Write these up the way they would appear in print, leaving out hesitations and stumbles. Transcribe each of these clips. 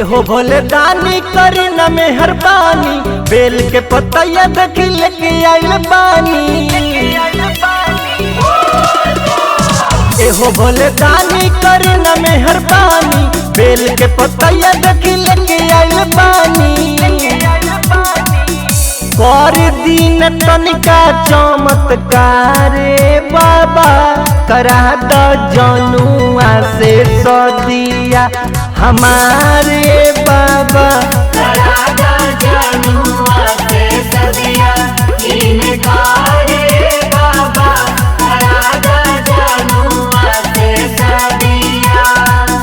एहो भोले दानी करी न मेहरबानी, बेल के पतैया देखी लेके आइल बानी। एहो भोले दानी करी न मेहरबानी, बेल के पतैया देखी लेके आइल बानी। कर दिन तनिका चमत्कार बाबा, करा द जनुआ से सदिया हमारे बाबा। करा द जनुआ से सदिया इनकार बाबा, करा द जनुआ से सदिया।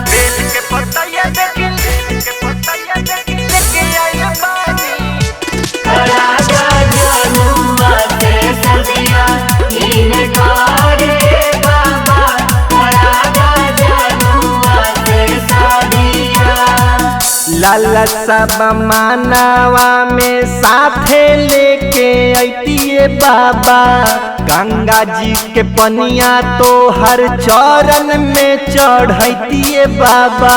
बेल के पतैया देखी लेके आइल बानी। करा द जनुआ से सदिया इनकार बाबा, करा द जनुआ से सदिया। लाला सब मानवा में साथे लेके अइतिए बाबा, गंगा जी के पनिया तो हर चरण में चढ़ैतिए बाबा।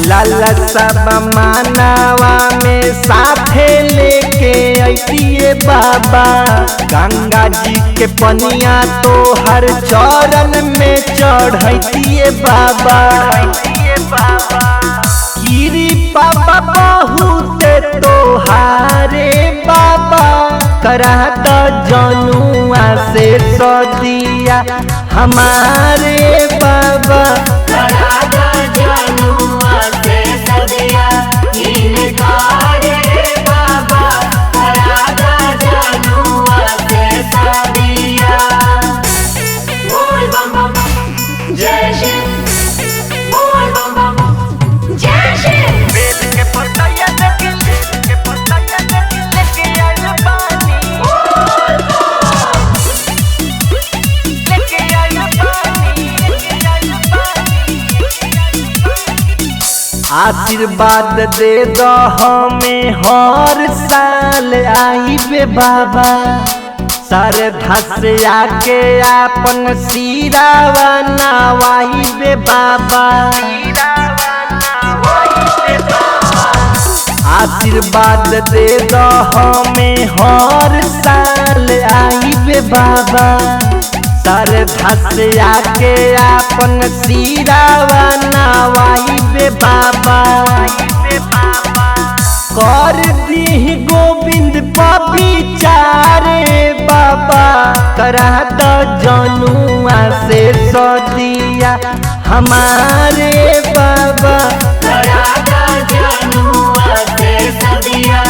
लाला सब मानवा में साथे लेके अइतिए बाबा, गंगा जी के पनिया तो हर चरण में चढ़ैतिए बाबा। गिरी बाबा बहुत तोहारे बाबा, करा द जनुआ से सदिया हमारे बाबा। करा द जनुआ से सदिया इनकार बाबा, करा द जनुआ से सदिया। बोल बम बम जय शिव, बोल बम बम जय शिव। बेल के पतैया देखी लेके आइल बानी। लेके आइल बानी। आशीर्वाद दे दो हमें हर साल आइबे बाबा, श्रद्धा से आके आपन सिरावा नवाइबे बाबा। आशीर्वाद दे दो हमें हर साल आइबे बाबा, श्रद्धा से आके आपन सिरावा नवाइबे बाबा। कर दी गोविंद पविचारे बाबा, करा द जनुआ से सदिया हमारे बाबा। करा द जनुआ से सदिया